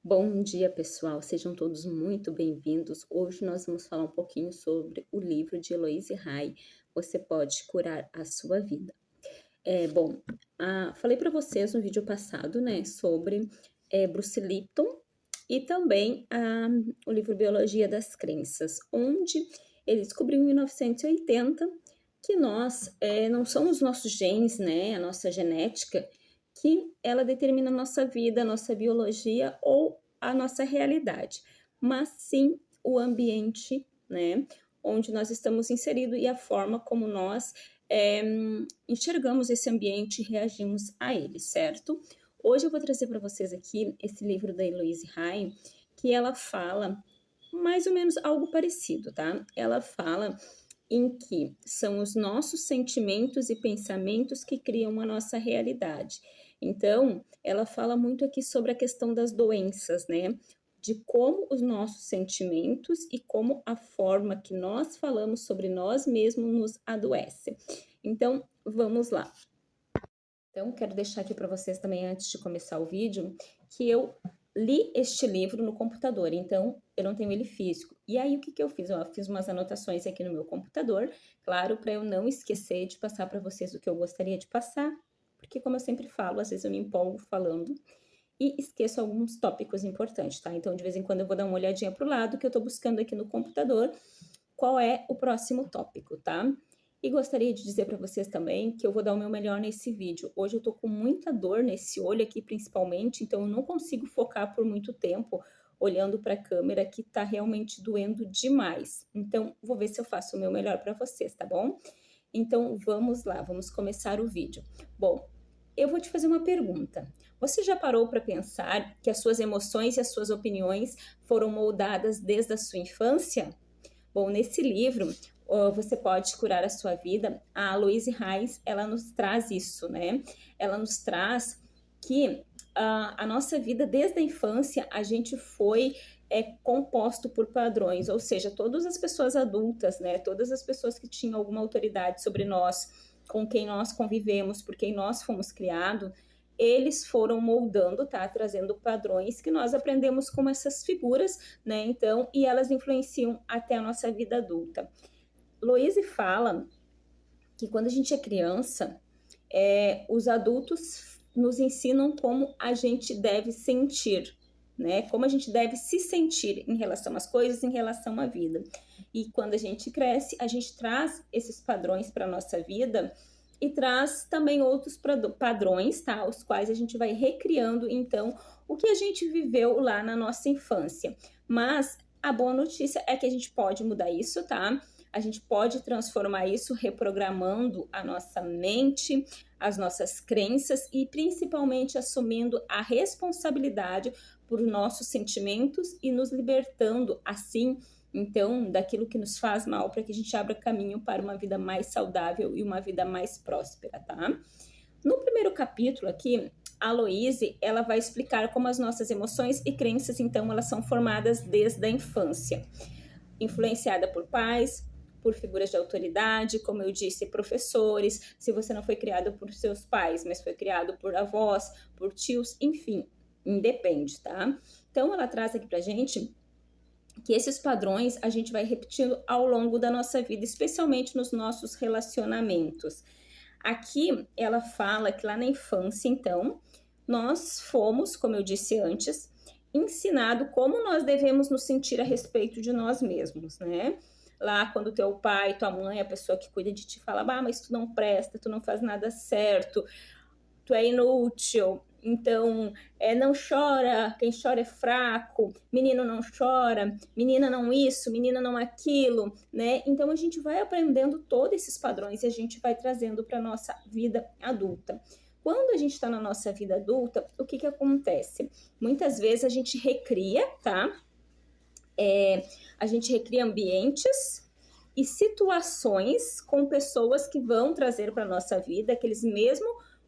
Bom dia, pessoal. Sejam todos muito bem-vindos. Hoje nós vamos falar um pouquinho sobre o livro de Eloise Hay, Você Pode Curar a Sua Vida. Bom, falei para vocês no vídeo passado, né, sobre Bruce Lipton e também o livro Biologia das Crenças, onde ele descobriu em 1980 que nós, não são os nossos genes, né, a nossa genética, que ela determina a nossa vida, a nossa biologia ou a nossa realidade, mas sim o ambiente, né, onde nós estamos inseridos e a forma como nós enxergamos esse ambiente e reagimos a ele, certo? Hoje eu vou trazer para vocês aqui esse livro da Eloise Hay, que ela fala mais ou menos algo parecido, tá? Ela fala em que são os nossos sentimentos e pensamentos que criam a nossa realidade. Então, ela fala muito aqui sobre a questão das doenças, né? De como os nossos sentimentos e como a forma que nós falamos sobre nós mesmos nos adoece. Então, vamos lá. Então, quero deixar aqui para vocês também, antes de começar o vídeo, que eu li este livro no computador, então eu não tenho ele físico. E aí, o que eu fiz? Eu fiz umas anotações aqui no meu computador, claro, para eu não esquecer de passar para vocês o que eu gostaria de passar, porque como eu sempre falo, às vezes eu me empolgo falando e esqueço alguns tópicos importantes, tá? Então, de vez em quando eu vou dar uma olhadinha para o lado, que eu estou buscando aqui no computador, qual é o próximo tópico, tá? E gostaria de dizer para vocês também que eu vou dar o meu melhor nesse vídeo. Hoje eu tô com muita dor nesse olho aqui, principalmente, então eu não consigo focar por muito tempo olhando para a câmera, que tá realmente doendo demais. Então, vou ver se eu faço o meu melhor para vocês, tá bom? Então, vamos lá, vamos começar o vídeo. Bom, eu vou te fazer uma pergunta. Você já parou para pensar que as suas emoções e as suas opiniões foram moldadas desde a sua infância? Bom, nesse livro, Você Pode Curar a Sua Vida, a Louise Hay, ela nos traz isso, né? Ela nos traz que a nossa vida, desde a infância, a gente foi composto por padrões, ou seja, todas as pessoas adultas, né? Todas as pessoas que tinham alguma autoridade sobre nós, com quem nós convivemos, por quem nós fomos criados, eles foram moldando, tá? Trazendo padrões que nós aprendemos como essas figuras, né? Então, e elas influenciam até a nossa vida adulta. Louise fala que quando a gente é criança, os adultos nos ensinam como a gente deve sentir, né? Como a gente deve se sentir em relação às coisas, em relação à vida. E quando a gente cresce, a gente traz esses padrões para a nossa vida e traz também outros padrões, tá? Os quais a gente vai recriando, então, o que a gente viveu lá na nossa infância. Mas a boa notícia é que a gente pode mudar isso, tá? A gente pode transformar isso reprogramando a nossa mente, as nossas crenças e principalmente assumindo a responsabilidade por nossos sentimentos e nos libertando assim, então, daquilo que nos faz mal, para que a gente abra caminho para uma vida mais saudável e uma vida mais próspera, tá? No primeiro capítulo aqui, a Louise, ela vai explicar como as nossas emoções e crenças, então, elas são formadas desde a infância, influenciada por pais, por figuras de autoridade, como eu disse, professores, se você não foi criado por seus pais, mas foi criado por avós, por tios, enfim, independe, tá? Então, ela traz aqui pra gente que esses padrões a gente vai repetindo ao longo da nossa vida, especialmente nos nossos relacionamentos. Aqui ela fala que lá na infância, então, nós fomos, como eu disse antes, ensinado como nós devemos nos sentir a respeito de nós mesmos, né? Lá quando teu pai, tua mãe, a pessoa que cuida de ti fala, mas tu não presta, tu não faz nada certo, tu é inútil, então não chora, quem chora é fraco, menino não chora, menina não isso, menina não aquilo, né? Então a gente vai aprendendo todos esses padrões e a gente vai trazendo para nossa vida adulta. Quando a gente está na nossa vida adulta, o que acontece? Muitas vezes a gente recria, tá? A gente recria ambientes e situações com pessoas que vão trazer para nossa vida aqueles mesmo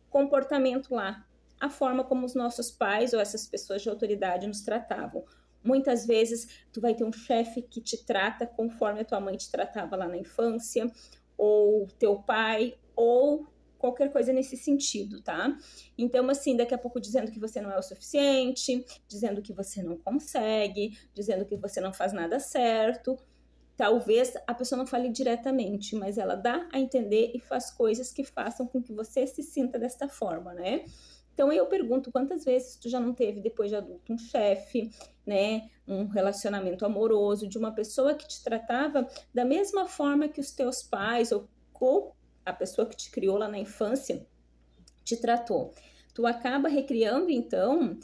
comportamento lá, a forma como os nossos pais ou essas pessoas de autoridade nos tratavam. Muitas vezes tu vai ter um chefe que te trata conforme a tua mãe te tratava lá na infância, ou teu pai, ou qualquer coisa nesse sentido, tá? Então, assim, daqui a pouco dizendo que você não é o suficiente, dizendo que você não consegue, dizendo que você não faz nada certo. Talvez a pessoa não fale diretamente, mas ela dá a entender e faz coisas que façam com que você se sinta desta forma, né? Então eu pergunto quantas vezes tu já não teve depois de adulto um chefe, né, um relacionamento amoroso de uma pessoa que te tratava da mesma forma que os teus pais ou a pessoa que te criou lá na infância te tratou. Tu acaba recriando então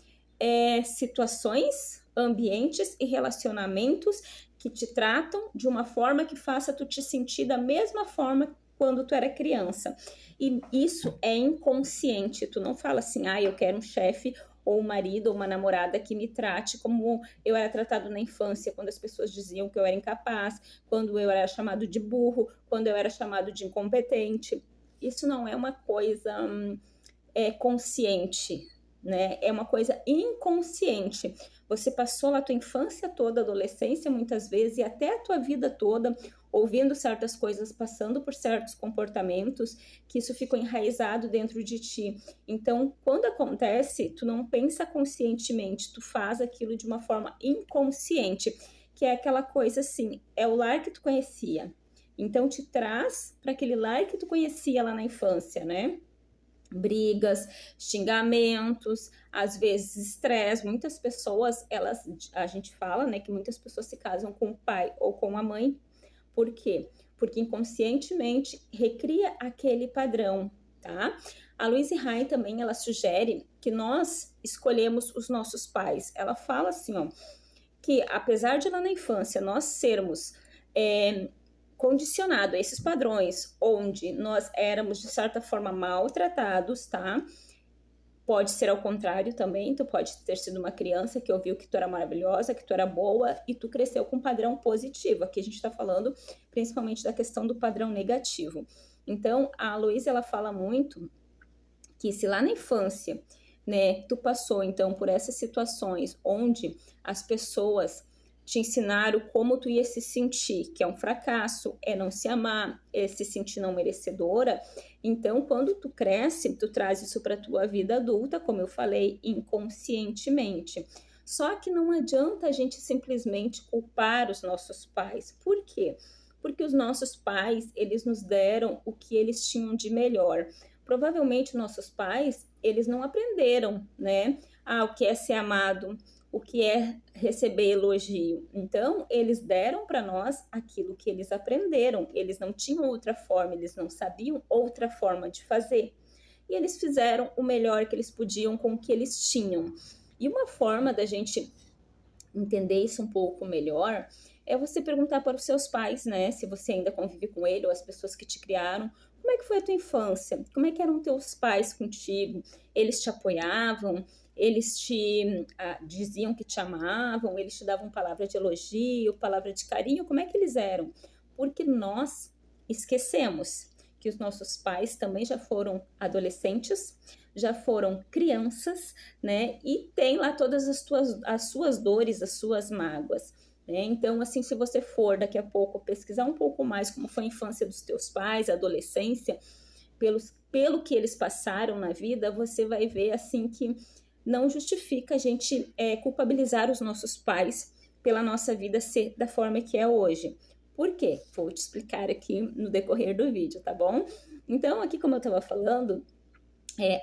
situações, ambientes e relacionamentos que te tratam de uma forma que faça tu te sentir da mesma forma quando tu era criança. E isso é inconsciente. Tu não fala assim, eu quero um chefe ou um marido ou uma namorada que me trate como eu era tratado na infância, quando as pessoas diziam que eu era incapaz, quando eu era chamado de burro, quando eu era chamado de incompetente. Isso não é uma coisa consciente, né? É uma coisa inconsciente. Você passou a tua infância toda, adolescência muitas vezes e até a tua vida toda ouvindo certas coisas, passando por certos comportamentos, que isso ficou enraizado dentro de ti. Então, quando acontece, tu não pensa conscientemente, tu faz aquilo de uma forma inconsciente, que é aquela coisa assim, é o lar que tu conhecia. Então, te traz para aquele lar que tu conhecia lá na infância, né? Brigas, xingamentos, às vezes estresse. Muitas pessoas, a gente fala, né, que muitas pessoas se casam com o pai ou com a mãe. Por quê? Porque inconscientemente recria aquele padrão, tá? A Louise Hay também, ela sugere que nós escolhemos os nossos pais. Ela fala assim, ó, que apesar de lá na infância nós sermos condicionado a esses padrões, onde nós éramos, de certa forma, maltratados, tá? Pode ser ao contrário também, tu pode ter sido uma criança que ouviu que tu era maravilhosa, que tu era boa, e tu cresceu com um padrão positivo. Aqui a gente está falando principalmente da questão do padrão negativo. Então, a Luísa, ela fala muito que se lá na infância, né, tu passou, então, por essas situações onde as pessoas te ensinaram como tu ia se sentir, que é um fracasso, é não se amar, é se sentir não merecedora. Então, quando tu cresce, tu traz isso para tua vida adulta, como eu falei, inconscientemente. Só que não adianta a gente simplesmente culpar os nossos pais. Por quê? Porque os nossos pais, eles nos deram o que eles tinham de melhor. Provavelmente nossos pais, eles não aprenderam, né? O que é ser amado, o que é receber elogio. Então, eles deram para nós aquilo que eles aprenderam. Eles não tinham outra forma, eles não sabiam outra forma de fazer. E eles fizeram o melhor que eles podiam com o que eles tinham. E uma forma da gente entender isso um pouco melhor é você perguntar para os seus pais, né? Se você ainda convive com ele ou as pessoas que te criaram, como é que foi a tua infância? Como é que eram teus pais contigo? Eles te apoiavam? Eles te diziam que te amavam? Eles te davam palavra de elogio, palavra de carinho? Como é que eles eram? Porque nós esquecemos que os nossos pais também já foram adolescentes, já foram crianças, né? E tem lá todas as suas dores, as suas mágoas. Né? Então, assim, se você for daqui a pouco pesquisar um pouco mais como foi a infância dos teus pais, a adolescência, pelo que eles passaram na vida, você vai ver assim que não justifica a gente culpabilizar os nossos pais pela nossa vida ser da forma que é hoje. Por quê? Vou te explicar aqui no decorrer do vídeo, tá bom? Então, aqui como eu estava falando,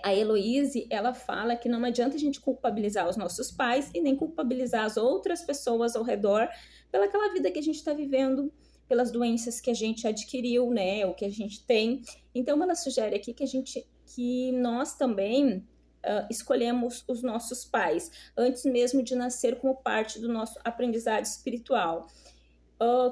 a Heloíse, ela fala que não adianta a gente culpabilizar os nossos pais e nem culpabilizar as outras pessoas ao redor pelaquela vida que a gente está vivendo, pelas doenças que a gente adquiriu, né, o que a gente tem. Então, ela sugere aqui que nós também escolhemos os nossos pais, antes mesmo de nascer como parte do nosso aprendizado espiritual.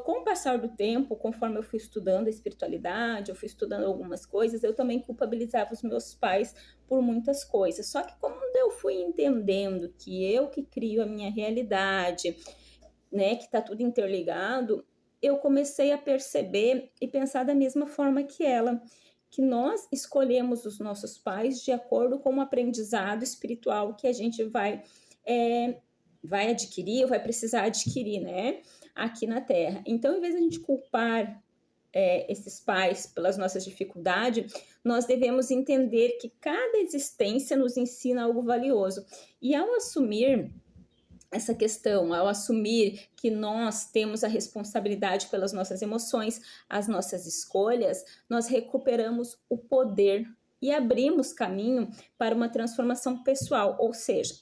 Com o passar do tempo, conforme eu fui estudando a espiritualidade, eu fui estudando algumas coisas, eu também culpabilizava os meus pais por muitas coisas. Só que quando eu fui entendendo que eu que crio a minha realidade, né, que está tudo interligado, eu comecei a perceber e pensar da mesma forma que ela, que nós escolhemos os nossos pais de acordo com o aprendizado espiritual que a gente vai adquirir ou vai precisar adquirir, né? Aqui na Terra. Então, em vez de a gente culpar esses pais pelas nossas dificuldades, nós devemos entender que cada existência nos ensina algo valioso. E ao assumir essa questão, ao assumir que nós temos a responsabilidade pelas nossas emoções, as nossas escolhas, nós recuperamos o poder e abrimos caminho para uma transformação pessoal, ou seja,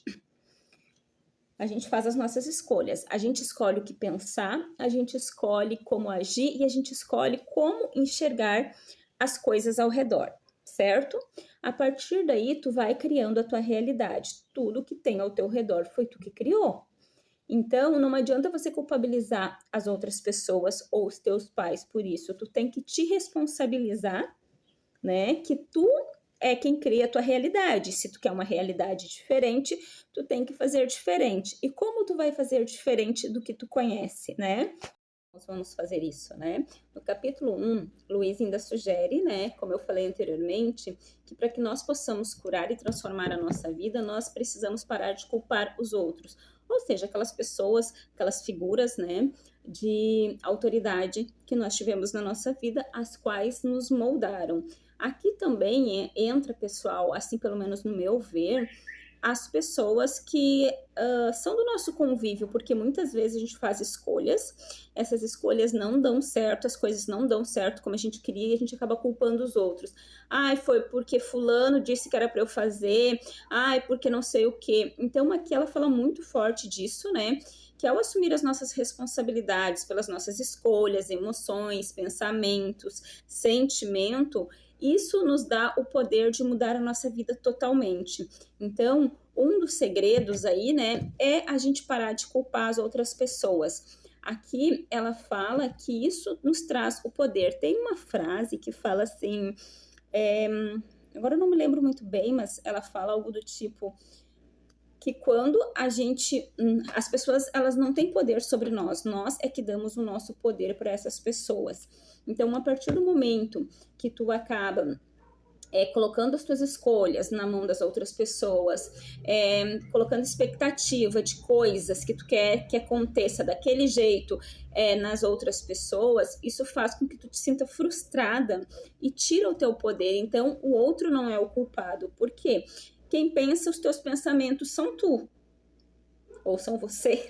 a gente faz as nossas escolhas, a gente escolhe o que pensar, a gente escolhe como agir e a gente escolhe como enxergar as coisas ao redor, certo? A partir daí, tu vai criando a tua realidade. Tudo que tem ao teu redor foi tu que criou. Então, não adianta você culpabilizar as outras pessoas ou os teus pais por isso. Tu tem que te responsabilizar, né? Que tu é quem cria a tua realidade. Se tu quer uma realidade diferente, tu tem que fazer diferente. E como tu vai fazer diferente do que tu conhece, né? Nós vamos fazer isso, né? No capítulo 1, Luiz ainda sugere, né, como eu falei anteriormente, que para que nós possamos curar e transformar a nossa vida, nós precisamos parar de culpar os outros. Ou seja, aquelas pessoas, aquelas figuras, né, de autoridade que nós tivemos na nossa vida, as quais nos moldaram. Aqui também entra, pessoal, assim pelo menos no meu ver, as pessoas que são do nosso convívio, porque muitas vezes a gente faz escolhas, essas escolhas não dão certo, as coisas não dão certo como a gente queria e a gente acaba culpando os outros. Ai, foi porque fulano disse que era para eu fazer, ai, porque não sei o quê. Então aqui ela fala muito forte disso, né? Que ao assumir as nossas responsabilidades pelas nossas escolhas, emoções, pensamentos, sentimento, isso nos dá o poder de mudar a nossa vida totalmente. Então, um dos segredos aí, né, é a gente parar de culpar as outras pessoas. Aqui ela fala que isso nos traz o poder. Tem uma frase que fala assim, agora eu não me lembro muito bem, mas ela fala algo do tipo que quando a gente, as pessoas, elas não têm poder sobre nós é que damos o nosso poder para essas pessoas. Então, a partir do momento que tu acaba colocando as tuas escolhas na mão das outras pessoas, colocando expectativa de coisas que tu quer que aconteça daquele jeito nas outras pessoas, isso faz com que tu te sinta frustrada e tira o teu poder. Então, o outro não é o culpado. Por quê? Quem pensa os teus pensamentos são tu, ou são você.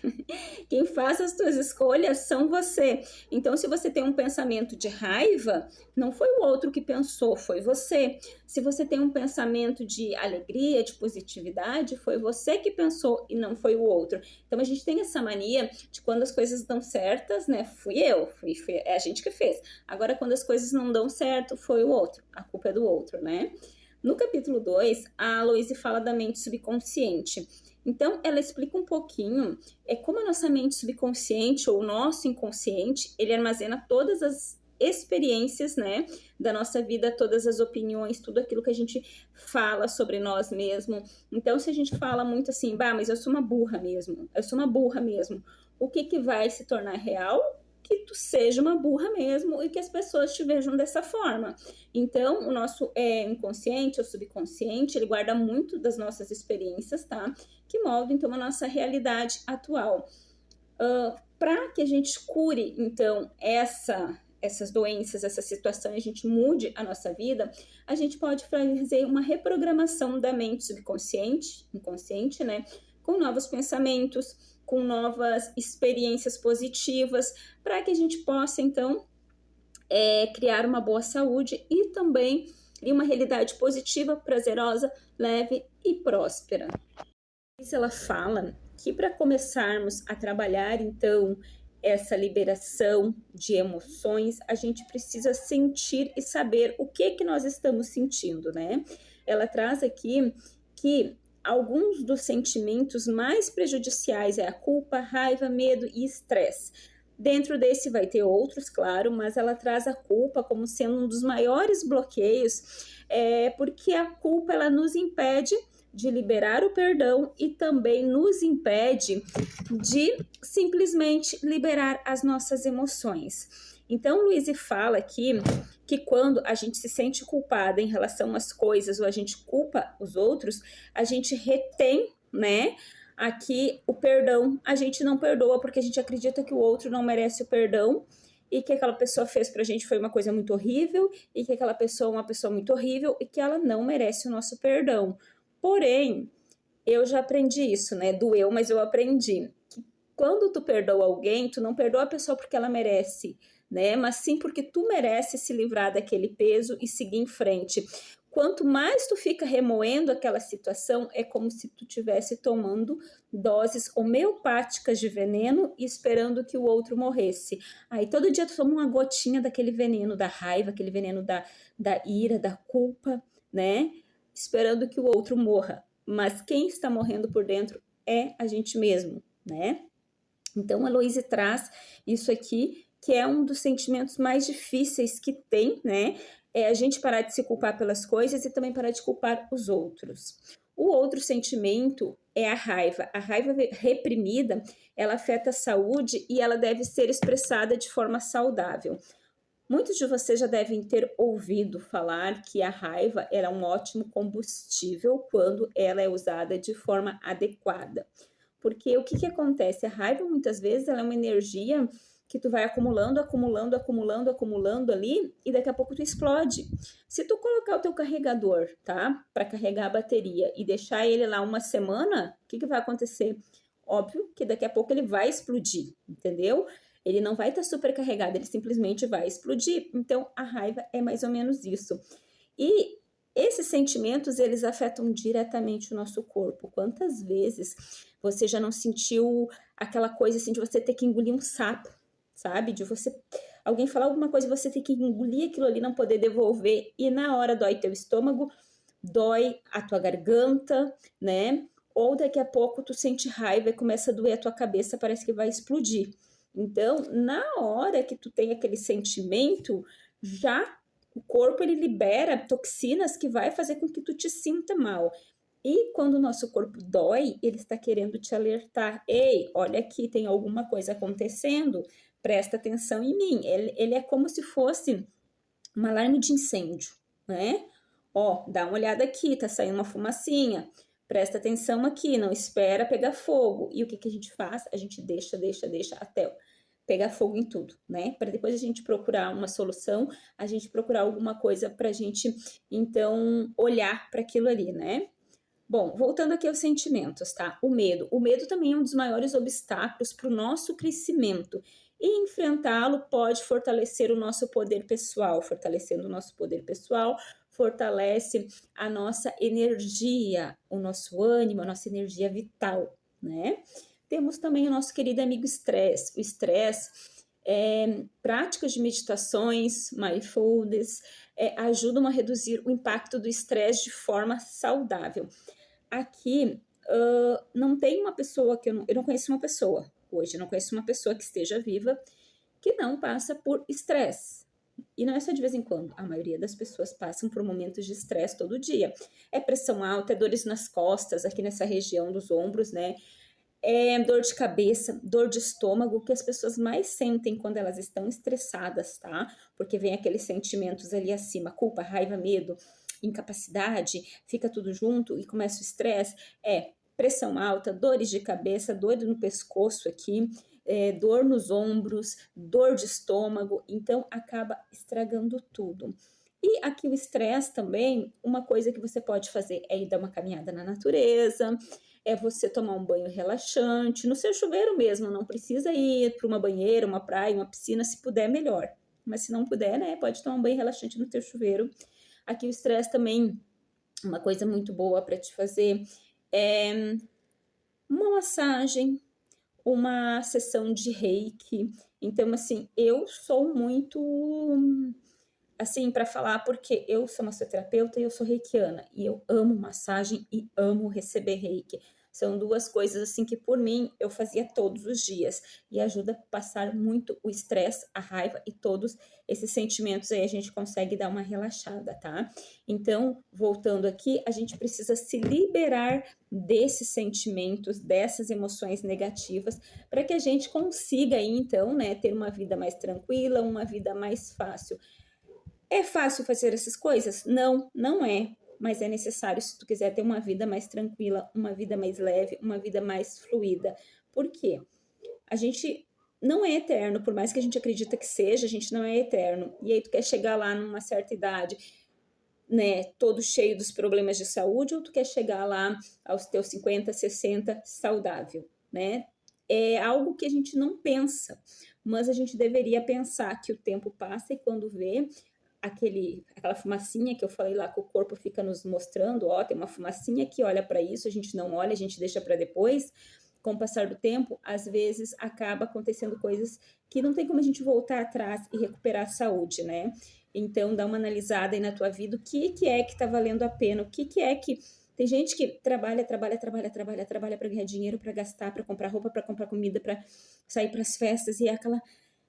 Quem faz as tuas escolhas são você. Então, se você tem um pensamento de raiva, não foi o outro que pensou, foi você. Se você tem um pensamento de alegria, de positividade, foi você que pensou e não foi o outro. Então, a gente tem essa mania de quando as coisas dão certas, né? É a gente que fez. Agora, quando as coisas não dão certo, foi o outro. A culpa é do outro, né? No capítulo 2, a Aloíse fala da mente subconsciente. Então, ela explica um pouquinho como a nossa mente subconsciente ou o nosso inconsciente, ele armazena todas as experiências, né, da nossa vida, todas as opiniões, tudo aquilo que a gente fala sobre nós mesmos. Então, se a gente fala muito assim, mas eu sou uma burra mesmo, o que vai se tornar real? Que tu seja uma burra mesmo e que as pessoas te vejam dessa forma. Então, o nosso inconsciente ou subconsciente, ele guarda muito das nossas experiências, tá? Que moldam, então, a nossa realidade atual. Para que a gente cure, então, essas doenças, essa situação, a gente mude a nossa vida, a gente pode fazer uma reprogramação da mente subconsciente, inconsciente, né? Com novos pensamentos, com novas experiências positivas, para que a gente possa, então, criar uma boa saúde e também uma realidade positiva, prazerosa, leve e próspera. Ela fala que para começarmos a trabalhar, então, essa liberação de emoções, a gente precisa sentir e saber o que nós estamos sentindo, né? Ela traz aqui que alguns dos sentimentos mais prejudiciais é a culpa, raiva, medo e estresse. Dentro desse vai ter outros, claro, mas ela traz a culpa como sendo um dos maiores bloqueios, porque a culpa ela nos impede de liberar o perdão e também nos impede de simplesmente liberar as nossas emoções. Então, Luiz fala aqui que quando a gente se sente culpada em relação às coisas ou a gente culpa os outros, a gente retém, né, aqui o perdão. A gente não perdoa porque a gente acredita que o outro não merece o perdão e que aquela pessoa fez pra gente foi uma coisa muito horrível, e que aquela pessoa é uma pessoa muito horrível, e que ela não merece o nosso perdão. Porém, eu já aprendi isso, né? Doeu, mas eu aprendi. Que quando tu perdoa alguém, tu não perdoa a pessoa porque ela merece, né? Mas sim porque tu merece se livrar daquele peso e seguir em frente. Quanto mais tu fica remoendo aquela situação, é como se tu estivesse tomando doses homeopáticas de veneno e esperando que o outro morresse. Aí todo dia tu toma uma gotinha daquele veneno da raiva, aquele veneno da ira, da culpa, né? Esperando que o outro morra. Mas quem está morrendo por dentro é a gente mesmo, né? Então a Heloísa traz isso aqui, que é um dos sentimentos mais difíceis que tem, né? É a gente parar de se culpar pelas coisas e também parar de culpar os outros. O outro sentimento é a raiva. A raiva reprimida, ela afeta a saúde e ela deve ser expressada de forma saudável. Muitos de vocês já devem ter ouvido falar que a raiva é um ótimo combustível quando ela é usada de forma adequada. Porque o que acontece? A raiva, muitas vezes, ela é uma energia que tu vai acumulando, acumulando, acumulando, acumulando ali, e daqui a pouco tu explode. Se tu colocar o teu carregador, tá? Para carregar a bateria e deixar ele lá uma semana, o que vai acontecer? Óbvio que daqui a pouco ele vai explodir, entendeu? Ele não vai estar supercarregado, ele simplesmente vai explodir. Então, a raiva é mais ou menos isso. E esses sentimentos, eles afetam diretamente o nosso corpo. Quantas vezes você já não sentiu aquela coisa assim de você ter que engolir um sapo, sabe? De você alguém falar alguma coisa e você ter que engolir aquilo ali, não poder devolver, e na hora dói teu estômago, dói a tua garganta, né? Ou daqui a pouco tu sente raiva e começa a doer a tua cabeça, parece que vai explodir. Então, na hora que tu tem aquele sentimento, já o corpo ele libera toxinas que vai fazer com que tu te sinta mal. E quando o nosso corpo dói, ele está querendo te alertar. Ei, olha aqui, tem alguma coisa acontecendo, presta atenção em mim. Ele é como se fosse um alarme de incêndio, né? Ó, dá uma olhada aqui, tá saindo uma fumacinha. Presta atenção aqui, não espera pegar fogo. E o que a gente faz? A gente deixa até pegar fogo em tudo, né? Para depois a gente procurar uma solução, a gente procurar alguma coisa para a gente, então, olhar para aquilo ali, né? Bom, voltando aqui aos sentimentos, tá? O medo. O medo também é um dos maiores obstáculos para o nosso crescimento. E enfrentá-lo pode fortalecer o nosso poder pessoal. Fortalecendo o nosso poder pessoal, fortalece a nossa energia, o nosso ânimo, a nossa energia vital, né? Temos também o nosso querido amigo estresse. O estresse práticas de meditações, mindfulness, ajudam a reduzir o impacto do estresse de forma saudável. Aqui não tem uma pessoa que eu não conheço uma pessoa hoje, não conheço uma pessoa que esteja viva que não passa por estresse. E não é só de vez em quando, a maioria das pessoas passam por momentos de estresse todo dia. É pressão alta, é dores nas costas, aqui nessa região dos ombros, né? É dor de cabeça, dor de estômago, que as pessoas mais sentem quando elas estão estressadas, tá? Porque vem aqueles sentimentos ali acima, culpa, raiva, medo, incapacidade, fica tudo junto e começa o estresse. Pressão alta, dores de cabeça, dor no pescoço aqui, dor nos ombros, dor de estômago, então acaba estragando tudo. E aqui o estresse também, uma coisa que você pode fazer é ir dar uma caminhada na natureza, é você tomar um banho relaxante, no seu chuveiro mesmo, não precisa ir para uma banheira, uma praia, uma piscina, se puder, melhor. Mas se não puder, né, pode tomar um banho relaxante no teu chuveiro. Aqui o estresse também, uma coisa muito boa para te fazer é uma massagem, uma sessão de reiki. Então, assim, eu sou muito assim, para falar, porque eu sou massoterapeuta e eu sou reikiana, e eu amo massagem e amo receber reiki. São duas coisas, assim, que por mim eu fazia todos os dias, e ajuda a passar muito o estresse, a raiva e todos esses sentimentos aí a gente consegue dar uma relaxada, tá? Então, voltando aqui, a gente precisa se liberar desses sentimentos, dessas emoções negativas, para que a gente consiga aí, então, né, ter uma vida mais tranquila, uma vida mais fácil. É fácil fazer essas coisas? Não, não é. Mas é necessário se tu quiser ter uma vida mais tranquila, uma vida mais leve, uma vida mais fluida. Por quê? A gente não é eterno, por mais que a gente acredita que seja, a gente não é eterno. E aí tu quer chegar lá numa certa idade, né, todo cheio dos problemas de saúde, ou tu quer chegar lá aos teus 50, 60 saudável, né? É algo que a gente não pensa, mas a gente deveria pensar que o tempo passa e quando vê aquela fumacinha que eu falei lá que o corpo fica nos mostrando, ó, tem uma fumacinha que olha para isso, a gente não olha, a gente deixa para depois. Com o passar do tempo, às vezes acaba acontecendo coisas que não tem como a gente voltar atrás e recuperar a saúde, né? Então, dá uma analisada aí na tua vida, o que é que tá valendo a pena, o que é que... Tem gente que trabalha para ganhar dinheiro, para gastar, para comprar roupa, para comprar comida, para sair para as festas, e é aquela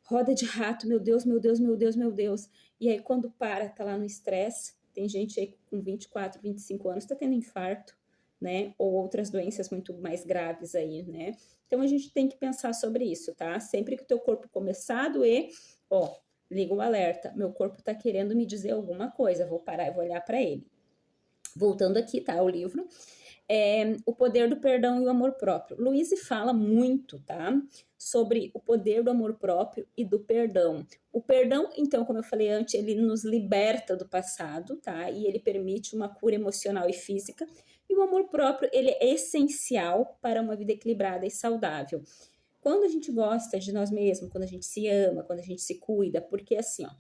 roda de rato, meu Deus, meu Deus, meu Deus, meu Deus. E aí, quando para, tá lá no estresse, tem gente aí com 24, 25 anos, tá tendo infarto, né? Ou outras doenças muito mais graves aí, né? Então, a gente tem que pensar sobre isso, tá? Sempre que o teu corpo começar a doer, ó, liga o alerta, meu corpo tá querendo me dizer alguma coisa, vou parar e vou olhar para ele. Voltando aqui, tá? O livro. O poder do perdão e o amor próprio. Louise fala muito, tá? Sobre o poder do amor próprio e do perdão. O perdão, então, como eu falei antes, ele nos liberta do passado, tá? E ele permite uma cura emocional e física. E o amor próprio, ele é essencial para uma vida equilibrada e saudável. Quando a gente gosta de nós mesmos, quando a gente se ama, quando a gente se cuida, porque assim, ó,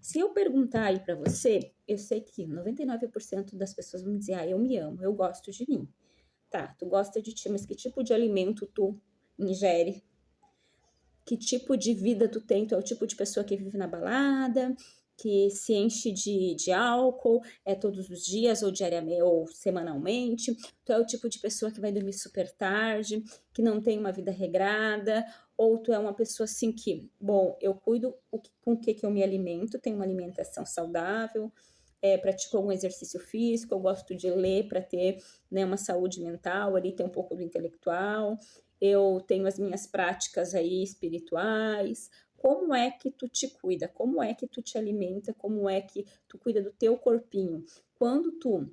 se eu perguntar aí para você, eu sei que 99% das pessoas vão dizer, eu me amo, eu gosto de mim. Tá, tu gosta de ti, mas que tipo de alimento tu ingere? Que tipo de vida tu tem? Tu é o tipo de pessoa que vive na balada, que se enche de álcool, todos os dias, ou diariamente, ou semanalmente. Tu é o tipo de pessoa que vai dormir super tarde, que não tem uma vida regrada, ou tu é uma pessoa assim que, bom, eu cuido com o que eu me alimento, tenho uma alimentação saudável, pratico algum exercício físico, eu gosto de ler para ter, né, uma saúde mental, ali ter um pouco do intelectual, eu tenho as minhas práticas aí espirituais. Como é que tu te cuida? Como é que tu te alimenta? Como é que tu cuida do teu corpinho? Quando tu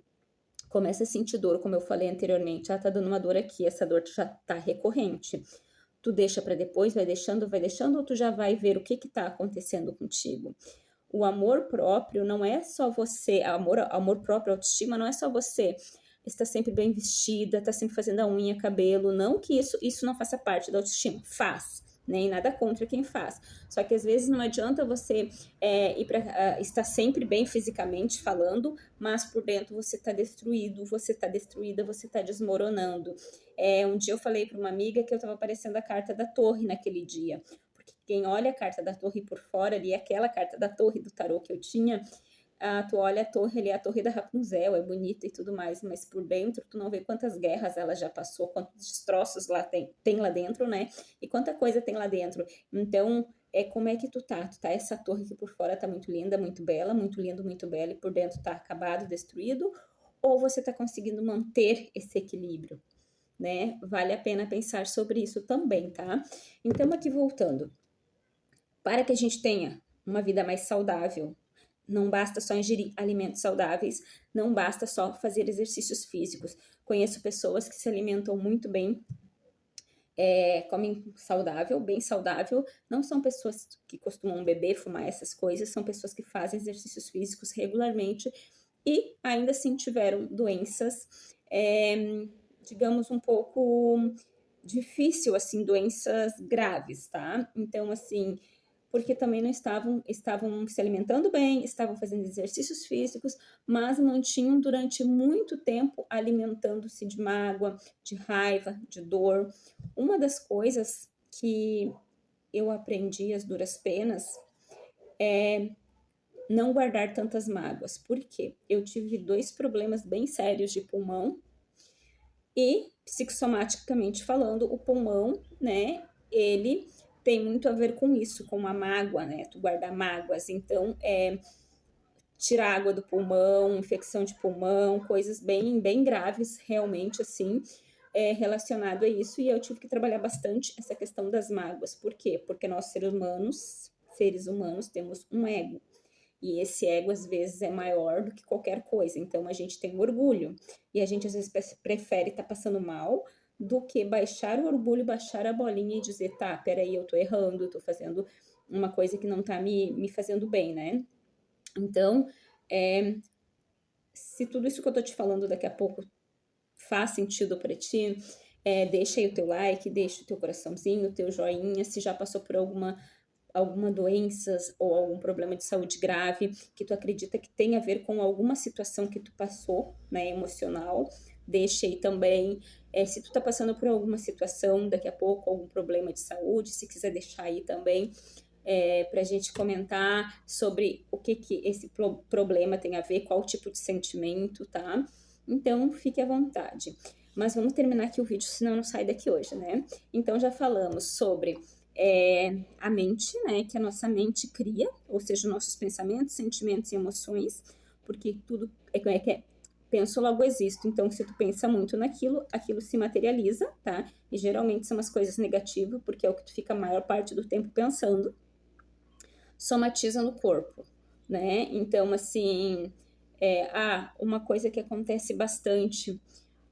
começa a sentir dor, como eu falei anteriormente, tá dando uma dor aqui, essa dor já tá recorrente. Tu deixa para depois, vai deixando, ou tu já vai ver o que tá acontecendo contigo? O amor próprio não é só você, amor próprio, autoestima, não é só você estar sempre bem vestida, estar sempre fazendo a unha, cabelo, não que isso não faça parte da autoestima, faz, nem né? Nada contra quem faz. Só que às vezes não adianta você estar sempre bem fisicamente falando, mas por dentro você está destruído, você está destruída, você está desmoronando. Um dia eu falei para uma amiga que eu estava parecendo a carta da torre naquele dia. Quem olha a carta da torre por fora ali, aquela carta da torre do tarô que eu tinha, tu olha a torre ali, a torre da Rapunzel, é bonita e tudo mais, mas por dentro tu não vê quantas guerras ela já passou, quantos destroços lá tem lá dentro, né? E quanta coisa tem lá dentro. Então, como é que tu tá? Tu tá essa torre que por fora tá muito linda, muito bela, muito lindo, muito bela, e por dentro tá acabado, destruído, ou você tá conseguindo manter esse equilíbrio, né? Vale a pena pensar sobre isso também, tá? Então, aqui voltando. Para que a gente tenha uma vida mais saudável, não basta só ingerir alimentos saudáveis, não basta só fazer exercícios físicos. Conheço pessoas que se alimentam muito bem, comem saudável, bem saudável, não são pessoas que costumam beber, fumar essas coisas, são pessoas que fazem exercícios físicos regularmente e ainda assim tiveram doenças, digamos, um pouco difícil, assim, doenças graves, tá? Então, assim, porque também não estavam se alimentando bem, estavam fazendo exercícios físicos, mas não tinham durante muito tempo alimentando-se de mágoa, de raiva, de dor. Uma das coisas que eu aprendi às duras penas é não guardar tantas mágoas. Por quê? Eu tive 2 problemas bem sérios de pulmão e, psicossomaticamente falando, o pulmão, né, ele tem muito a ver com isso, com a mágoa, né, tu guardar mágoas. Então, tirar água do pulmão, infecção de pulmão, coisas bem, bem graves, realmente, assim, relacionado a isso. E eu tive que trabalhar bastante essa questão das mágoas. Por quê? Porque nós, seres humanos, temos um ego. E esse ego, às vezes, é maior do que qualquer coisa. Então, a gente tem um orgulho. E a gente, às vezes, prefere estar passando mal do que baixar o orgulho, baixar a bolinha e dizer, tá, peraí, eu tô errando, eu tô fazendo uma coisa que não tá me fazendo bem, né? Então, se tudo isso que eu tô te falando daqui a pouco faz sentido para ti, deixa aí o teu like, deixa o teu coraçãozinho, o teu joinha, se já passou por alguma doença ou algum problema de saúde grave que tu acredita que tem a ver com alguma situação que tu passou, né, emocional, deixa aí também. Se tu tá passando por alguma situação daqui a pouco, algum problema de saúde, se quiser deixar aí também para a gente comentar sobre o que esse problema tem a ver, qual tipo de sentimento, tá? Então, fique à vontade. Mas vamos terminar aqui o vídeo, senão não sai daqui hoje, né? Então, já falamos sobre a mente, né? Que a nossa mente cria, ou seja, nossos pensamentos, sentimentos e emoções, porque tudo penso, logo existo. Então, se tu pensa muito naquilo, aquilo se materializa, tá? E geralmente são as coisas negativas, porque é o que tu fica a maior parte do tempo pensando, somatiza no corpo, né? Então, assim, uma coisa que acontece bastante,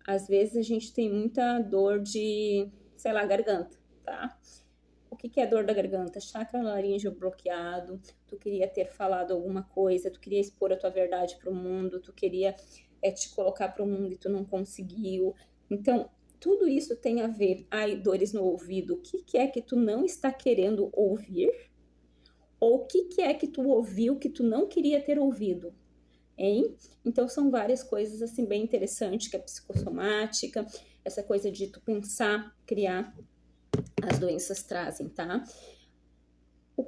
às vezes a gente tem muita dor de, sei lá, garganta, tá? O que é dor da garganta? Chakra laríngeo bloqueado, tu queria ter falado alguma coisa, tu queria expor a tua verdade para o mundo, tu queria te colocar para o mundo e tu não conseguiu. Então, tudo isso tem a ver. Ai, dores no ouvido, o que é que tu não está querendo ouvir? Ou o que é que tu ouviu que tu não queria ter ouvido? Hein? Então, são várias coisas assim bem interessantes, que é psicossomática, essa coisa de tu pensar, criar, as doenças trazem, tá? A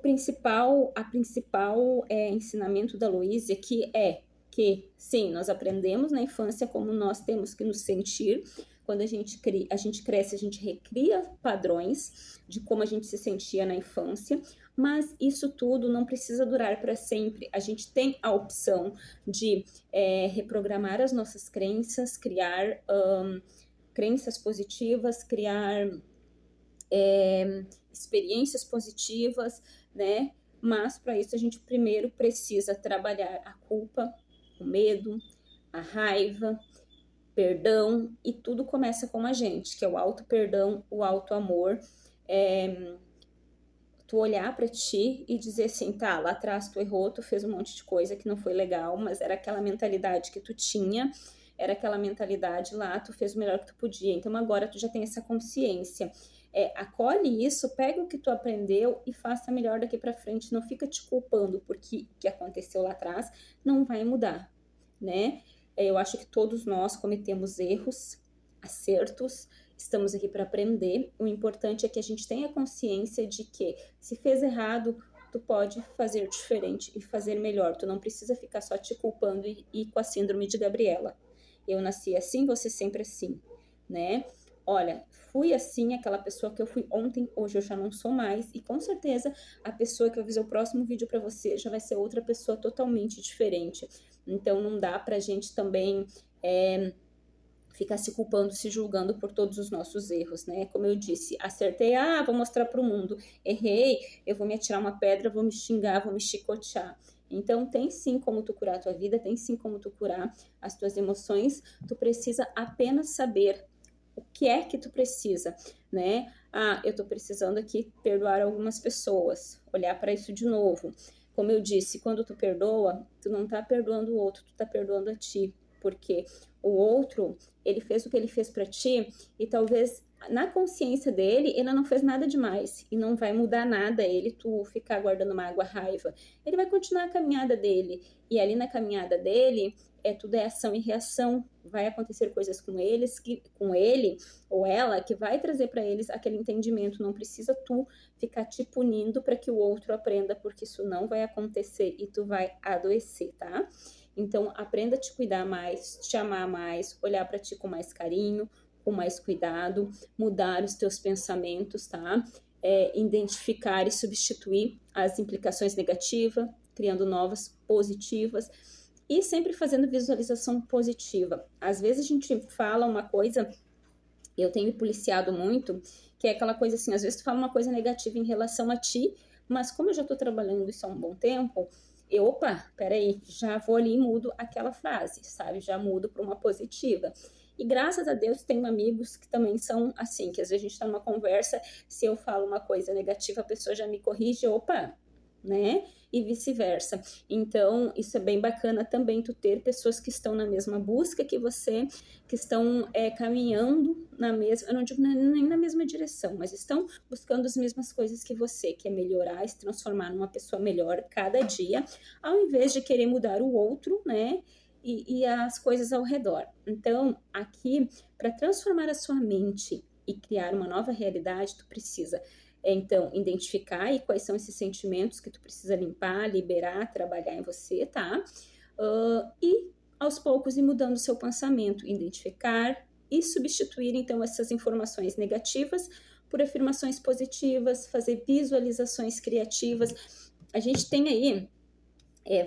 principal ensinamento da Louise aqui é que, sim, nós aprendemos na infância como nós temos que nos sentir. Quando a gente cresce, a gente recria padrões de como a gente se sentia na infância, mas isso tudo não precisa durar para sempre. A gente tem a opção de reprogramar as nossas crenças, criar crenças positivas, criar experiências positivas, né? Mas para isso a gente primeiro precisa trabalhar a culpa, o medo, a raiva, perdão, e tudo começa com a gente, que é o auto-perdão, o auto-amor. Tu olhar para ti e dizer assim, tá, lá atrás tu errou, tu fez um monte de coisa que não foi legal, mas era aquela mentalidade que tu tinha, era aquela mentalidade lá, tu fez o melhor que tu podia, então agora tu já tem essa consciência. Acolhe isso, pega o que tu aprendeu e faça melhor daqui para frente, não fica te culpando porque o que aconteceu lá atrás não vai mudar, né? Eu acho que todos nós cometemos erros, acertos, estamos aqui para aprender. O importante é que a gente tenha consciência de que se fez errado, tu pode fazer diferente e fazer melhor. Tu não precisa ficar só te culpando e com a síndrome de Gabriela. Eu nasci assim, você sempre assim, né? Olha, fui assim, aquela pessoa que eu fui ontem, hoje eu já não sou mais, e com certeza a pessoa que eu fizer o próximo vídeo para você já vai ser outra pessoa totalmente diferente. Então não dá pra gente também ficar se culpando, se julgando por todos os nossos erros, né? Como eu disse, acertei, vou mostrar para o mundo. Errei, eu vou me atirar uma pedra, vou me xingar, vou me chicotear. Então, tem sim como tu curar a tua vida, tem sim como tu curar as tuas emoções. Tu precisa apenas saber o que é que tu precisa, né? Eu tô precisando aqui perdoar algumas pessoas, olhar para isso de novo. Como eu disse, quando tu perdoa, tu não tá perdoando o outro, tu tá perdoando a ti, porque o outro, ele fez o que ele fez para ti e talvez na consciência dele, ele não fez nada demais e não vai mudar nada ele tu ficar guardando mágoa, raiva. Ele vai continuar a caminhada dele e ali na caminhada dele tudo é ação e reação. Vai acontecer coisas com ele ou ela que vai trazer para eles aquele entendimento. Não precisa tu ficar te punindo para que o outro aprenda, porque isso não vai acontecer e tu vai adoecer, tá? Então, aprenda a te cuidar mais, te amar mais, olhar para ti com mais carinho, com mais cuidado, mudar os teus pensamentos, tá? Identificar e substituir as implicações negativas, criando novas positivas e sempre fazendo visualização positiva. Às vezes a gente fala uma coisa, eu tenho me policiado muito, que é aquela coisa assim, às vezes tu fala uma coisa negativa em relação a ti, mas como eu já tô trabalhando isso há um bom tempo, peraí, já vou ali e mudo aquela frase, sabe? Já mudo para uma positiva. E graças a Deus tenho amigos que também são assim, que às vezes a gente está numa conversa, se eu falo uma coisa negativa, a pessoa já me corrige, opa, né? E vice-versa. Então, isso é bem bacana também, tu ter pessoas que estão na mesma busca que você, que estão caminhando na mesma, eu não digo nem na mesma direção, mas estão buscando as mesmas coisas que você, que é melhorar, se transformar numa pessoa melhor cada dia, ao invés de querer mudar o outro, né? E as coisas ao redor. Então, aqui, para transformar a sua mente e criar uma nova realidade, tu precisa então, identificar aí quais são esses sentimentos que tu precisa limpar, liberar, trabalhar em você, tá? E aos poucos ir mudando o seu pensamento, identificar e substituir então essas informações negativas por afirmações positivas, fazer visualizações criativas. A gente tem aí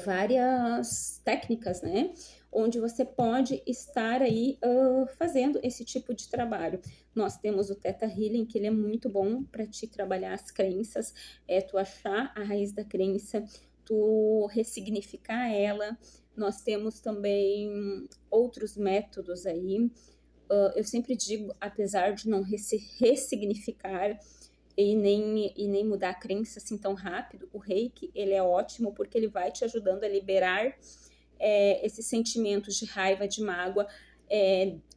várias técnicas, né? Onde você pode estar aí fazendo esse tipo de trabalho. Nós temos o Theta Healing, que ele é muito bom para te trabalhar as crenças, tu achar a raiz da crença, tu ressignificar ela. Nós temos também outros métodos aí. Eu sempre digo, apesar de não ressignificar e nem mudar a crença assim tão rápido, o Reiki, ele é ótimo porque ele vai te ajudando a liberar esses sentimentos de raiva, de mágoa,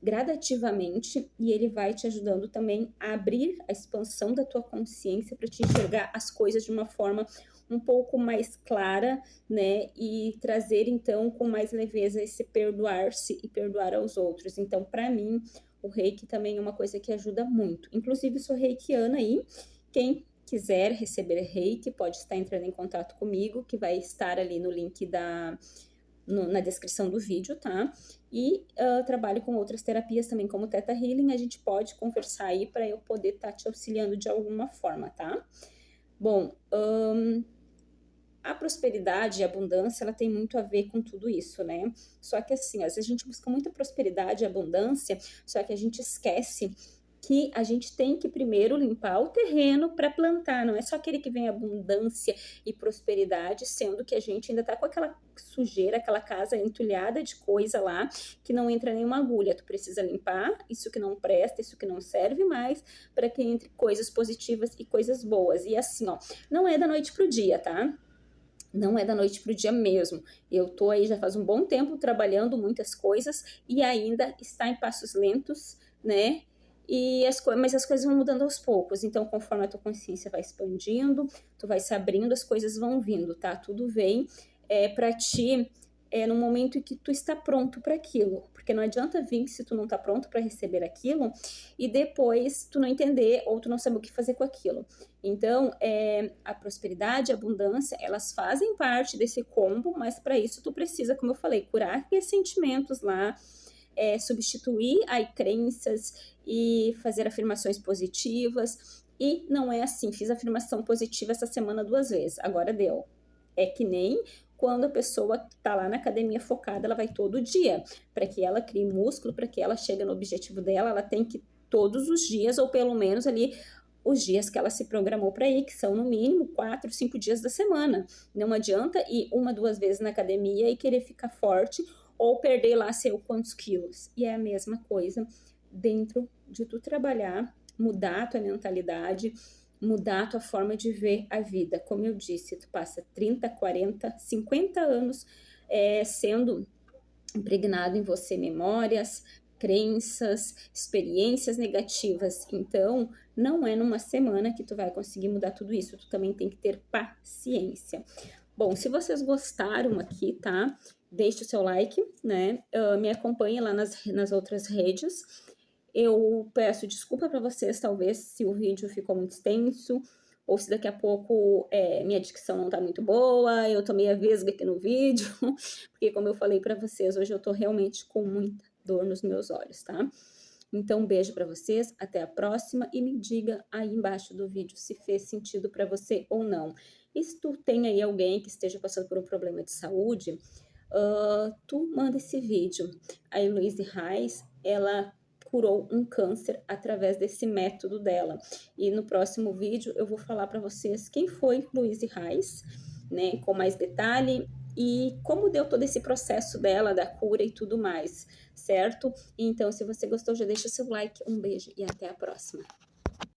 gradativamente, e ele vai te ajudando também a abrir a expansão da tua consciência para te enxergar as coisas de uma forma um pouco mais clara, né, e trazer então com mais leveza esse perdoar-se e perdoar aos outros. Então, para mim, o Reiki também é uma coisa que ajuda muito. Inclusive, sou reikiana aí. Quem quiser receber Reiki pode estar entrando em contato comigo, que vai estar ali no link na descrição do vídeo, tá? E trabalho com outras terapias também, como Theta Healing. A gente pode conversar aí para eu poder estar te auxiliando de alguma forma, tá? Bom, a prosperidade e a abundância, ela tem muito a ver com tudo isso, né? Só que assim, às vezes a gente busca muita prosperidade e abundância, só que a gente esquece que a gente tem que primeiro limpar o terreno para plantar, não é só aquele que vem abundância e prosperidade, sendo que a gente ainda tá com aquela sujeira, aquela casa entulhada de coisa lá, que não entra nenhuma agulha. Tu precisa limpar isso que não presta, isso que não serve mais, para que entre coisas positivas e coisas boas. E assim, ó, não é da noite pro dia, tá? Não é da noite para o dia mesmo. Eu tô aí já faz um bom tempo trabalhando muitas coisas e ainda está em passos lentos, né? Mas as coisas vão mudando aos poucos. Então, conforme a tua consciência vai expandindo, tu vai se abrindo, as coisas vão vindo, tá? Tudo vem para ti no momento em que tu está pronto para aquilo. Porque não adianta vir se tu não está pronto para receber aquilo e depois tu não entender ou tu não saber o que fazer com aquilo. Então, a prosperidade, a abundância, elas fazem parte desse combo, mas para isso tu precisa, como eu falei, curar aqueles sentimentos lá, substituir aí crenças e fazer afirmações positivas. E não é assim, fiz afirmação positiva essa semana 2 vezes, agora deu. É que nem quando a pessoa está lá na academia focada, ela vai todo dia. Para que ela crie músculo, para que ela chegue no objetivo dela, ela tem que todos os dias, ou pelo menos ali os dias que ela se programou para ir, que são no mínimo 4, 5 dias da semana. Não adianta ir 1, 2 vezes na academia e querer ficar forte ou perder lá sei quantos quilos. E é a mesma coisa dentro de tu trabalhar, mudar a tua mentalidade, mudar a tua forma de ver a vida. Como eu disse, tu passa 30, 40, 50 anos sendo impregnado em você memórias, crenças, experiências negativas. Então, não é numa semana que tu vai conseguir mudar tudo isso. Tu também tem que ter paciência. Bom, se vocês gostaram aqui, tá? Deixe o seu like, né? Me acompanhe lá nas outras redes. Eu peço desculpa para vocês, talvez, se o vídeo ficou muito extenso, ou se daqui a pouco minha dicção não tá muito boa, eu tô meio vesga aqui no vídeo, porque como eu falei para vocês, hoje eu tô realmente com muita dor nos meus olhos, tá? Então, um beijo para vocês, até a próxima e me diga aí embaixo do vídeo se fez sentido para você ou não. E se tu tem aí alguém que esteja passando por um problema de saúde, tu manda esse vídeo. A Heloise Reis, ela curou um câncer através desse método dela. E no próximo vídeo eu vou falar para vocês quem foi Louise Reis, né, com mais detalhe, e como deu todo esse processo dela, da cura e tudo mais, certo? Então, se você gostou, já deixa o seu like, um beijo e até a próxima.